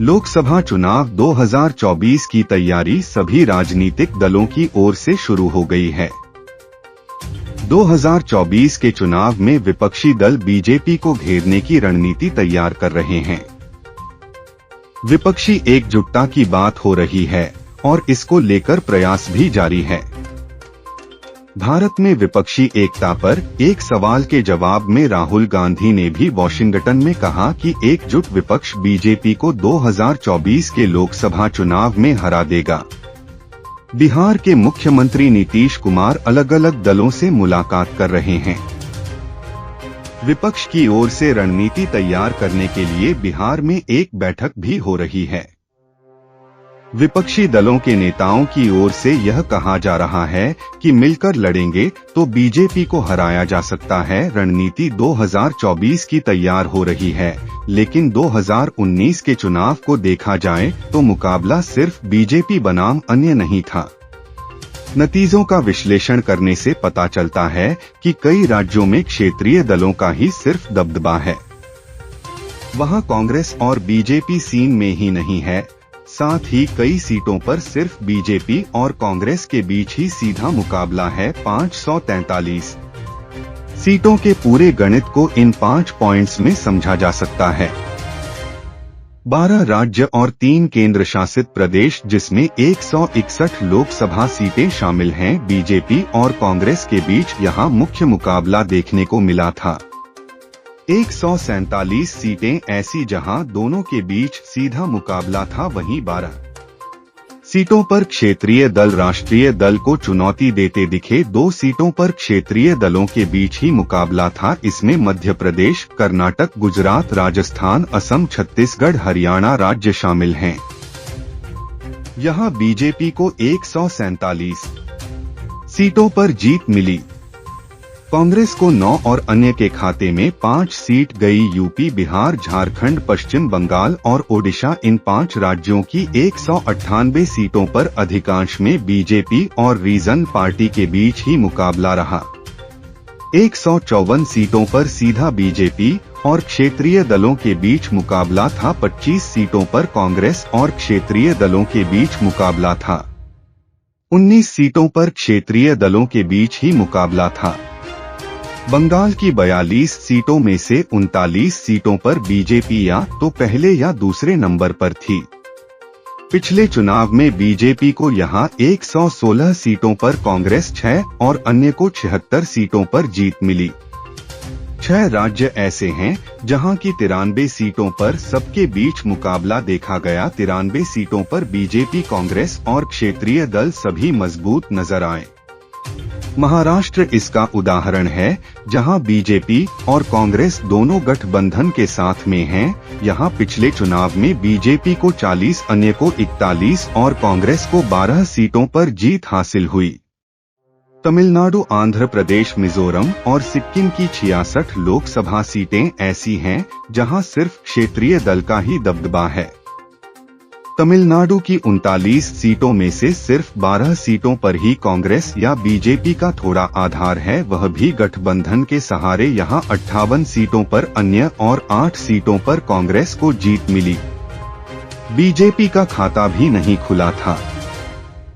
लोकसभा चुनाव 2024 की तैयारी सभी राजनीतिक दलों की ओर से शुरू हो गई है। 2024 के चुनाव में विपक्षी दल बीजेपी को घेरने की रणनीति तैयार कर रहे हैं। विपक्षी एकजुटता की बात हो रही है और इसको लेकर प्रयास भी जारी है। भारत में विपक्षी एकता पर एक सवाल के जवाब में राहुल गांधी ने भी वॉशिंगटन में कहा कि एकजुट विपक्ष बीजेपी को 2024 के लोकसभा चुनाव में हरा देगा। बिहार के मुख्यमंत्री नीतीश कुमार अलग अलग दलों से मुलाकात कर रहे हैं। विपक्ष की ओर से रणनीति तैयार करने के लिए बिहार में एक बैठक भी हो रही है। विपक्षी दलों के नेताओं की ओर से यह कहा जा रहा है कि मिलकर लड़ेंगे तो बीजेपी को हराया जा सकता है। रणनीति 2024 की तैयार हो रही है, लेकिन 2019 के चुनाव को देखा जाए तो मुकाबला सिर्फ बीजेपी बनाम अन्य नहीं था। नतीजों का विश्लेषण करने से पता चलता है कि कई राज्यों में क्षेत्रीय दलों का ही सिर्फ दबदबा है। वहां कांग्रेस और बीजेपी सीन में ही नहीं है, साथ ही कई सीटों पर सिर्फ बीजेपी और कांग्रेस के बीच ही सीधा मुकाबला है। 543 सीटों के पूरे गणित को इन 5 पॉइंट्स में समझा जा सकता है। 12 राज्य और 3 केंद्र शासित प्रदेश जिसमें 161 लोकसभा सीटें शामिल हैं। बीजेपी और कांग्रेस के बीच यहां मुख्य मुकाबला देखने को मिला था। 147 सीटें ऐसी जहां दोनों के बीच सीधा मुकाबला था, वहीं 12 सीटों पर क्षेत्रीय दल राष्ट्रीय दल को चुनौती देते दिखे। 2 सीटों पर क्षेत्रीय दलों के बीच ही मुकाबला था। इसमें मध्य प्रदेश, कर्नाटक, गुजरात, राजस्थान, असम, छत्तीसगढ़, हरियाणा राज्य शामिल हैं। यहां बीजेपी को 147 सीटों पर जीत मिली। कांग्रेस को 9 और अन्य के खाते में 5 सीट गई। यूपी, बिहार, झारखंड, पश्चिम बंगाल और ओडिशा इन 5 राज्यों की 198 सीटों पर अधिकांश में बीजेपी और रीजन पार्टी के बीच ही मुकाबला रहा। 154 सीटों पर सीधा बीजेपी और क्षेत्रीय दलों के बीच मुकाबला था। 25 सीटों पर कांग्रेस और क्षेत्रीय दलों के बीच मुकाबला था। 19 सीटों पर क्षेत्रीय दलों के बीच ही मुकाबला था। बंगाल की 42 सीटों में से 39 सीटों पर बीजेपी या तो पहले या दूसरे नंबर पर थी। पिछले चुनाव में बीजेपी को यहां 116 सीटों पर, कांग्रेस 6 और अन्य को 76 सीटों पर जीत मिली। 6 राज्य ऐसे हैं जहां की 93 सीटों पर सबके बीच मुकाबला देखा गया। 93 सीटों पर बीजेपी, कांग्रेस और क्षेत्रीय दल सभी मजबूत नजर आए। महाराष्ट्र इसका उदाहरण है, जहां बीजेपी और कांग्रेस दोनों गठबंधन के साथ में हैं। यहां पिछले चुनाव में बीजेपी को 40, अन्य को 41 और कांग्रेस को 12 सीटों पर जीत हासिल हुई। तमिलनाडु, आंध्र प्रदेश, मिजोरम और सिक्किम की 66 लोकसभा सीटें ऐसी हैं जहां सिर्फ क्षेत्रीय दल का ही दबदबा है। तमिलनाडु की 39 सीटों में से सिर्फ 12 सीटों पर ही कांग्रेस या बीजेपी का थोड़ा आधार है, वह भी गठबंधन के सहारे। यहां 58 सीटों पर अन्य और 8 सीटों पर कांग्रेस को जीत मिली। बीजेपी का खाता भी नहीं खुला था।